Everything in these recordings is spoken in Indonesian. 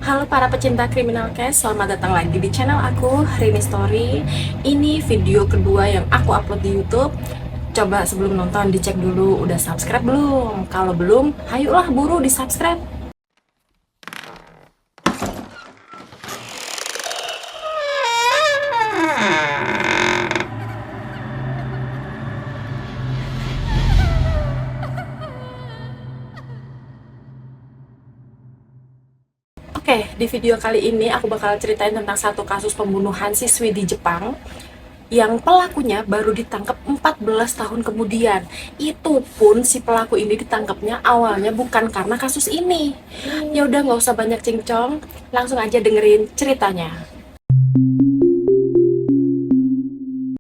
Halo para pecinta kriminal case, selamat datang lagi di channel aku, Rini Story. Ini video kedua yang aku upload di YouTube. Coba sebelum nonton dicek dulu udah subscribe belum? Kalau belum, hayulah buru di subscribe. Oke, di video kali ini aku bakal ceritain tentang satu kasus pembunuhan siswi di Jepang yang pelakunya baru ditangkap 14 tahun kemudian. Itu pun si pelaku ini ditangkapnya awalnya bukan karena kasus ini. Ya udah nggak usah banyak cincong, langsung aja dengerin ceritanya.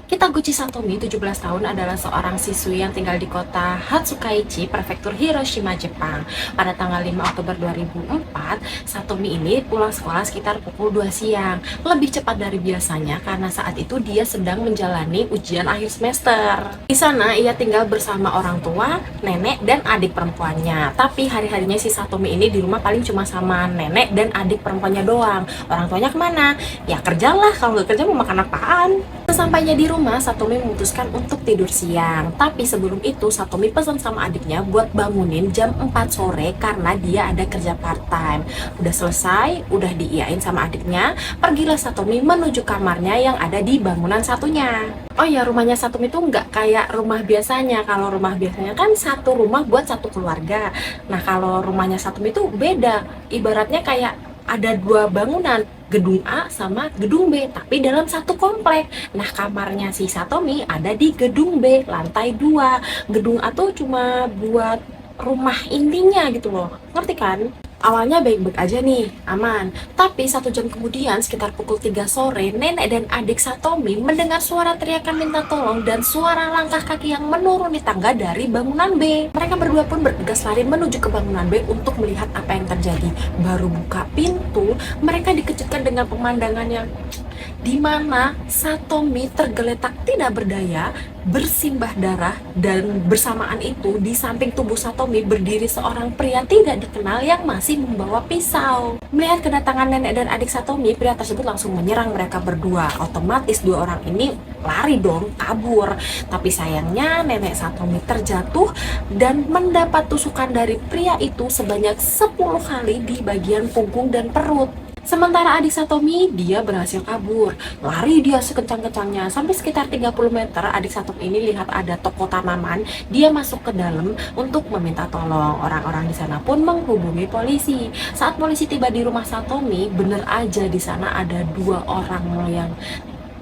Kitaguchi Satomi, 17 tahun, adalah seorang siswi yang tinggal di kota Hatsukaichi, prefektur Hiroshima, Jepang. Pada tanggal 5 Oktober 2004, Satomi ini pulang sekolah sekitar pukul 2 siang. Lebih cepat dari biasanya karena saat itu dia sedang menjalani ujian akhir semester. Di sana ia tinggal bersama orang tua, nenek, dan adik perempuannya. Tapi hari-harinya si Satomi ini di rumah paling cuma sama nenek dan adik perempuannya doang. Orang tuanya kemana? Ya kerjalah, kalau nggak kerja mau makan apaan? Sesampainya di rumah, Satomi memutuskan untuk tidur siang. Tapi sebelum itu, Satomi pesan sama adiknya buat bangunin jam 4 sore karena dia ada kerja part-time. Udah selesai, udah diiyain sama adiknya, pergilah Satomi menuju kamarnya yang ada di bangunan satunya. Oh ya, rumahnya Satomi itu nggak kayak rumah biasanya. Kalau rumah biasanya kan satu rumah buat satu keluarga. Nah, kalau rumahnya Satomi itu beda. Ibaratnya kayak ada dua bangunan, gedung A sama gedung B, tapi dalam satu komplek. Nah, kamarnya si Satomi ada di gedung B, lantai 2. Gedung A tuh cuma buat rumah intinya gitu loh, ngerti kan? Awalnya baik-baik aja nih, aman. Tapi 1 jam kemudian, sekitar pukul 3 sore, nenek dan adik Satomi mendengar suara teriakan minta tolong dan suara langkah kaki yang menuruni tangga dari bangunan B. Mereka berdua pun bergegas lari menuju ke bangunan B untuk melihat apa yang terjadi. Baru buka pintu, mereka dikejutkan dengan pemandangan yang di mana Satomi tergeletak tidak berdaya, bersimbah darah, dan bersamaan itu di samping tubuh Satomi berdiri seorang pria tidak dikenal yang masih membawa pisau. Melihat kedatangan nenek dan adik Satomi, pria tersebut langsung menyerang mereka berdua. Otomatis dua orang ini lari dong, kabur. Tapi sayangnya nenek Satomi terjatuh dan mendapat tusukan dari pria itu sebanyak 10 kali di bagian punggung dan perut. Sementara adik Satomi, dia berhasil kabur. Lari dia sekencang-kencangnya. Sampai sekitar 30 meter, adik Satomi ini lihat ada toko tanaman. Dia masuk ke dalam untuk meminta tolong. Orang-orang di sana pun menghubungi polisi. Saat polisi tiba di rumah Satomi, bener aja di sana ada 2 orang yang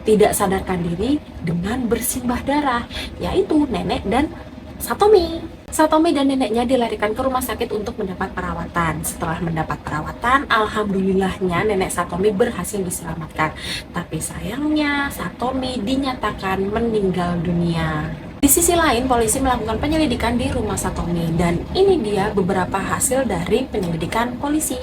tidak sadarkan diri dengan bersimbah darah, yaitu nenek dan Satomi. Satomi dan neneknya dilarikan ke rumah sakit untuk mendapat perawatan. Setelah mendapat perawatan, alhamdulillahnya nenek Satomi berhasil diselamatkan. Tapi sayangnya Satomi dinyatakan meninggal dunia. Di sisi lain, polisi melakukan penyelidikan di rumah Satomi, dan ini dia beberapa hasil dari penyelidikan polisi.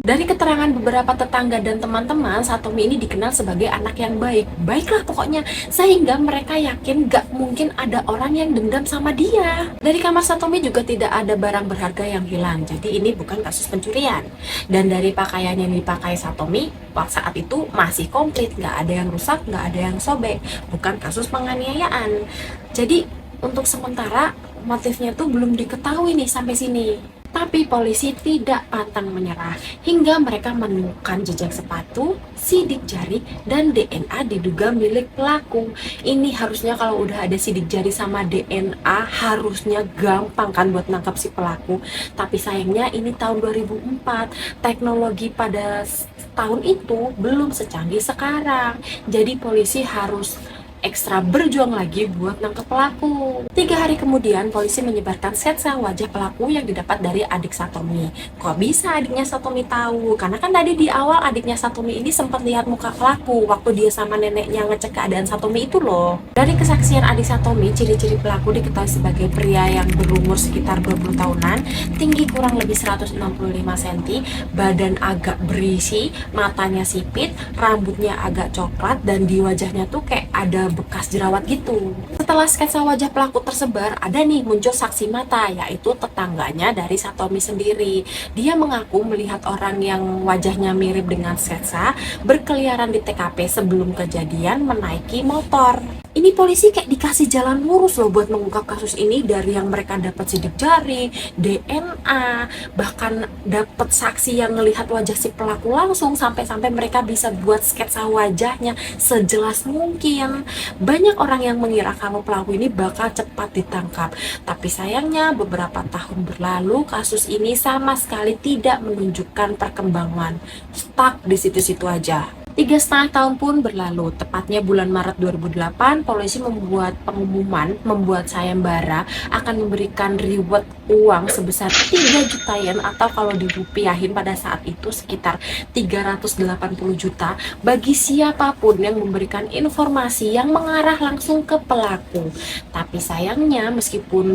Dari keterangan beberapa tetangga dan teman-teman, Satomi ini dikenal sebagai anak yang baik. Baiklah pokoknya, sehingga mereka yakin gak mungkin ada orang yang dendam sama dia. Dari kamar Satomi juga tidak ada barang berharga yang hilang, jadi ini bukan kasus pencurian. Dan dari pakaian yang dipakai Satomi, saat itu masih komplit, gak ada yang rusak, gak ada yang sobek. Bukan kasus penganiayaan. Jadi untuk sementara motifnya tuh belum diketahui nih sampai sini. Tapi polisi tidak pantang menyerah hingga mereka menemukan jejak sepatu, sidik jari, dan DNA diduga milik pelaku. Ini harusnya kalau udah ada sidik jari sama DNA harusnya gampang kan buat nangkap si pelaku. Tapi sayangnya ini tahun 2004, teknologi pada tahun itu belum secanggih sekarang. Jadi polisi harus ekstra berjuang lagi buat nangkep pelaku. 3 hari kemudian, polisi menyebarkan sketsa wajah pelaku yang didapat dari adik Satomi. Kok bisa adiknya Satomi tahu? Karena kan tadi di awal adiknya Satomi ini sempat lihat muka pelaku waktu dia sama neneknya ngecek keadaan Satomi itu loh. Dari kesaksian adik Satomi, ciri-ciri pelaku diketahui sebagai pria yang berumur sekitar 20 tahunan, tinggi kurang lebih 165 cm, badan agak berisi, matanya sipit, rambutnya agak coklat, dan di wajahnya tuh kayak ada bekas jerawat gitu. Setelah sketsa wajah pelaku tersebar, ada nih muncul saksi mata, yaitu tetangganya dari Satomi sendiri. Dia mengaku melihat orang yang wajahnya mirip dengan sketsa berkeliaran di TKP sebelum kejadian menaiki motor. Ini polisi kayak dikasih jalan lurus loh buat mengungkap kasus ini, dari yang mereka dapat sidik jari, DNA, bahkan dapat saksi yang melihat wajah si pelaku langsung, sampai-sampai mereka bisa buat sketsa wajahnya sejelas mungkin. Banyak orang yang mengira kalau pelaku ini bakal cepat ditangkap, tapi sayangnya beberapa tahun berlalu kasus ini sama sekali tidak menunjukkan perkembangan, stuck di situ-situ aja. 3,5 tahun pun berlalu, tepatnya bulan Maret 2008, polisi membuat pengumuman, membuat sayembara akan memberikan reward uang sebesar 3 juta yen, atau kalau dirupiahin pada saat itu sekitar 380 juta bagi siapapun yang memberikan informasi yang mengarah langsung ke pelaku. Tapi sayangnya meskipun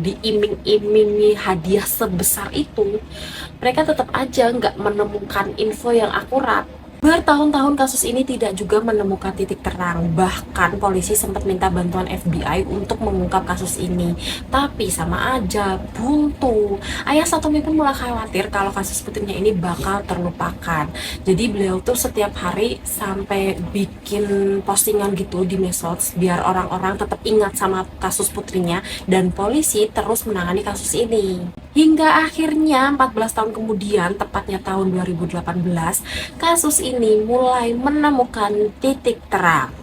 diiming-imingi hadiah sebesar itu, mereka tetap aja nggak menemukan info yang akurat. Bertahun-tahun kasus ini tidak juga menemukan titik terang. Bahkan polisi sempat minta bantuan FBI untuk mengungkap kasus ini, tapi sama aja buntu. Ayah Satomi pun mulai khawatir kalau kasus putrinya ini bakal terlupakan. Jadi beliau tuh setiap hari sampai bikin postingan gitu di medsos biar orang-orang tetap ingat sama kasus putrinya, dan polisi terus menangani kasus ini. Hingga akhirnya 14 tahun kemudian, tepatnya tahun 2018, kasus ini mulai menemukan titik terang.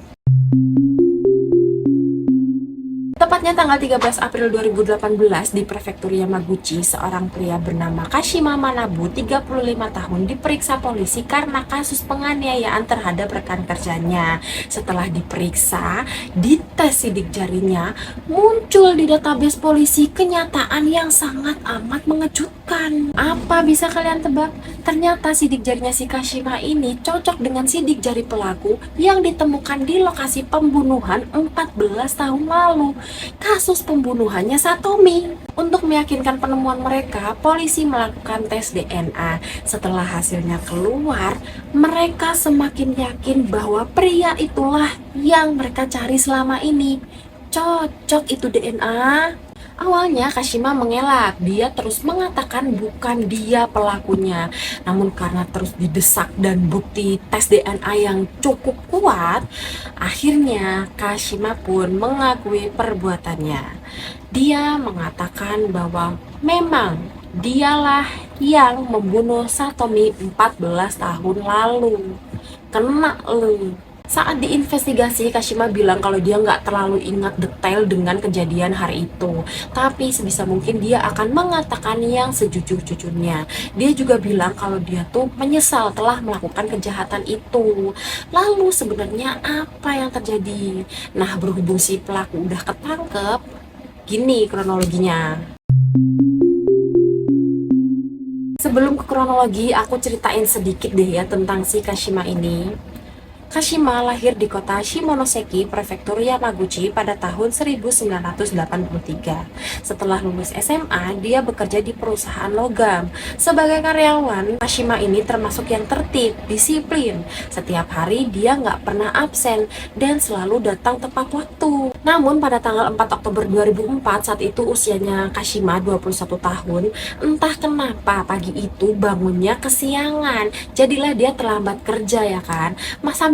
Tepatnya tanggal 13 April 2018 di Prefektur Yamaguchi, seorang pria bernama Kashima Manabu, 35 tahun, diperiksa polisi karena kasus penganiayaan terhadap rekan kerjanya. Setelah diperiksa, dites sidik jarinya, muncul di database polisi kenyataan yang sangat amat mengejutkan. Apa bisa kalian tebak? Ternyata sidik jarinya si Kashima ini cocok dengan sidik jari pelaku yang ditemukan di lokasi pembunuhan 14 tahun lalu. Kasus pembunuhannya Satomi. Untuk meyakinkan penemuan mereka, polisi melakukan tes DNA. Setelah hasilnya keluar, mereka semakin yakin bahwa pria itulah yang mereka cari selama ini. Cocok itu DNA. Awalnya Kashima mengelak, dia terus mengatakan bukan dia pelakunya. Namun karena terus didesak dan bukti tes DNA yang cukup kuat, akhirnya Kashima pun mengakui perbuatannya. Dia mengatakan bahwa memang dialah yang membunuh Satomi 14 tahun lalu. Kena lu. Saat diinvestigasi, Kashima bilang kalau dia nggak terlalu ingat detail dengan kejadian hari itu, tapi sebisa mungkin dia akan mengatakan yang sejujur-jujurnya. Dia juga bilang kalau dia tuh menyesal telah melakukan kejahatan itu. Lalu sebenarnya apa yang terjadi? Nah, berhubung si pelaku udah ketangkep, gini kronologinya. Sebelum ke kronologi, aku ceritain sedikit deh ya tentang si Kashima ini. Kashima lahir di kota Shimonoseki, Prefektur Yamaguchi pada tahun 1983. Setelah lulus SMA, dia bekerja di perusahaan logam. Sebagai karyawan, Kashima ini termasuk yang tertib, disiplin. Setiap hari dia nggak pernah absen dan selalu datang tepat waktu. Namun pada tanggal 4 Oktober 2004, saat itu usianya Kashima 21 tahun, entah kenapa pagi itu bangunnya kesiangan. Jadilah dia terlambat kerja ya kan.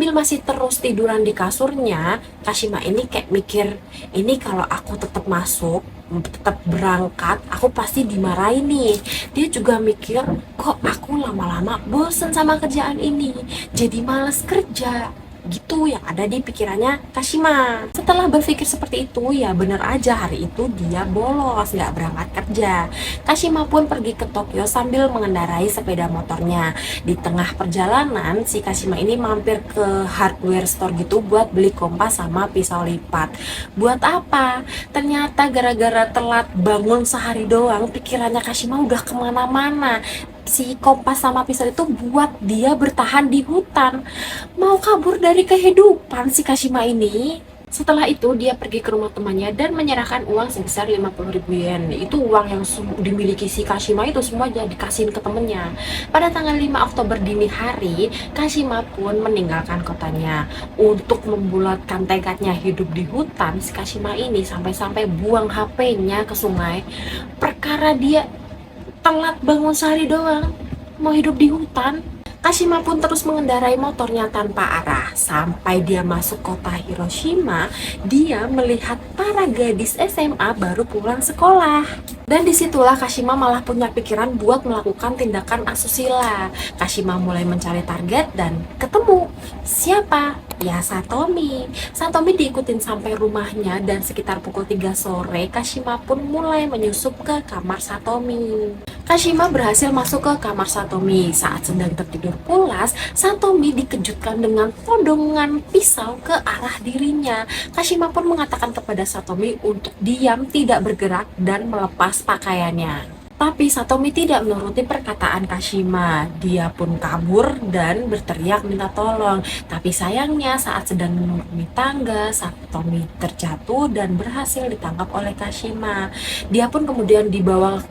Sambil masih terus tiduran di kasurnya, Kashima ini kayak mikir, ini kalau aku tetap masuk, tetap berangkat, aku pasti dimarahin nih. Dia juga mikir, kok aku lama-lama bosen sama kerjaan ini, jadi males kerja. Gitu yang ada di pikirannya Kashima. Setelah berpikir seperti itu, ya bener aja hari itu dia bolos, gak berangkat kerja. Kashima pun pergi ke Tokyo sambil mengendarai sepeda motornya. Di tengah perjalanan, si Kashima ini mampir ke hardware store gitu buat beli kompas sama pisau lipat. Buat apa? Ternyata gara-gara telat bangun sehari doang, pikirannya Kashima udah kemana-mana. Si kompas sama pisau itu buat dia bertahan di hutan, mau kabur dari kehidupan si Kashima ini. Setelah itu dia pergi ke rumah temannya dan menyerahkan uang sebesar 50.000 yen. Itu uang yang dimiliki si Kashima itu semua jadi dikasihin ke temennya. Pada tanggal 5 Oktober dini hari, Kashima pun meninggalkan kotanya. Untuk membulatkan tekadnya hidup di hutan, si Kashima ini sampai-sampai buang HP-nya ke sungai. Perkara dia telat bangun sehari doang, mau hidup di hutan. Kashima pun terus mengendarai motornya tanpa arah. Sampai dia masuk kota Hiroshima, dia melihat para gadis SMA baru pulang sekolah. Dan disitulah Kashima malah punya pikiran buat melakukan tindakan asusila. Kashima mulai mencari target dan ketemu. Siapa? Ya, Satomi. Satomi diikutin sampai rumahnya dan sekitar pukul 3 sore, Kashima pun mulai menyusup ke kamar Satomi. Kashima berhasil masuk ke kamar Satomi. Saat sedang tertidur pulas, Satomi dikejutkan dengan todongan pisau ke arah dirinya. Kashima pun mengatakan kepada Satomi untuk diam, tidak bergerak, dan melepas pakaiannya. Tapi Satomi tidak menuruti perkataan Kashima. Dia pun kabur dan berteriak minta tolong. Tapi sayangnya saat sedang menuruni tangga, Satomi terjatuh dan berhasil ditangkap oleh Kashima. Dia pun kemudian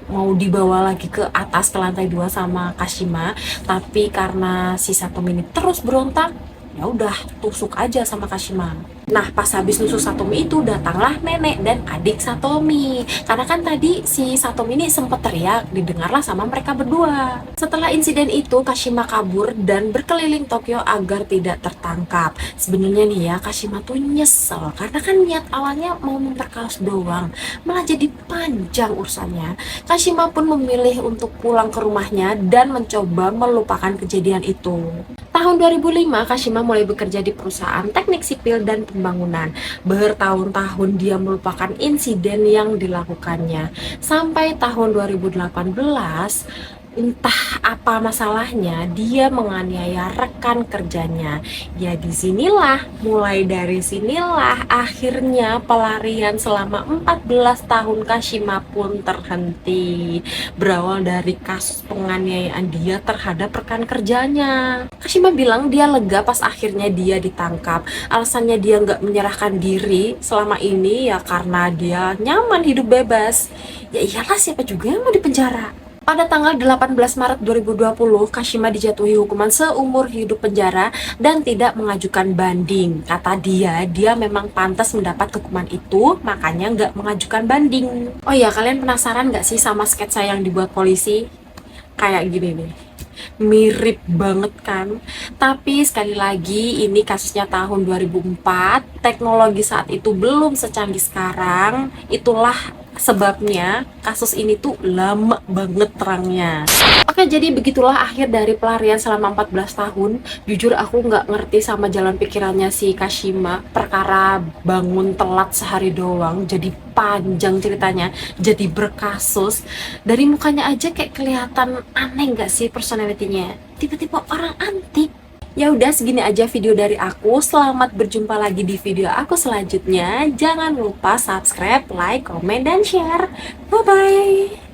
mau dibawa lagi ke atas ke lantai 2 sama Kashima. Tapi karena si Satomi ini terus berontak, ya udah tusuk aja sama Kashima. Nah, pas habis nusuk Satomi itu datanglah nenek dan adik Satomi. Karena kan tadi si Satomi ini sempat teriak, didengarlah sama mereka berdua. Setelah insiden itu, Kashima kabur dan berkeliling Tokyo agar tidak tertangkap. Sebenarnya nih ya, Kashima tuh nyesel karena kan niat awalnya mau memperkaos doang, malah jadi panjang urusannya. Kashima pun memilih untuk pulang ke rumahnya dan mencoba melupakan kejadian itu. Tahun 2005, Kashima mulai bekerja di perusahaan teknik sipil dan pembangunan. Bertahun-tahun dia melupakan insiden yang dilakukannya. Sampai tahun 2018, entah apa masalahnya, dia menganiaya rekan kerjanya. Ya mulai dari sinilah akhirnya pelarian selama 14 tahun Kashima pun terhenti. Berawal dari kasus penganiayaan dia terhadap rekan kerjanya. Kashima bilang dia lega pas akhirnya dia ditangkap. Alasannya dia nggak menyerahkan diri selama ini ya karena dia nyaman hidup bebas. Ya iyalah, siapa juga yang mau dipenjara. Pada tanggal 18 Maret 2020, Kashima dijatuhi hukuman seumur hidup penjara dan tidak mengajukan banding. Kata dia memang pantas mendapat hukuman itu, makanya nggak mengajukan banding. Oh ya, kalian penasaran nggak sih sama sketsa yang dibuat polisi? Kayak gini nih. Mirip banget kan? Tapi sekali lagi ini kasusnya tahun 2004, teknologi saat itu belum secanggih sekarang. Itulah sebabnya kasus ini tuh lama banget terangnya. Oke, jadi begitulah akhir dari pelarian selama 14 tahun. Jujur aku nggak ngerti sama jalan pikirannya si Kashima. Perkara bangun telat sehari doang jadi panjang ceritanya, jadi berkasus. Dari mukanya aja kayak kelihatan aneh nggak sih personalitinya? Tiba-tiba orang antik. Ya udah, segini aja video dari aku. Selamat berjumpa lagi di video aku selanjutnya. Jangan lupa subscribe, like, komen, dan share. Bye bye.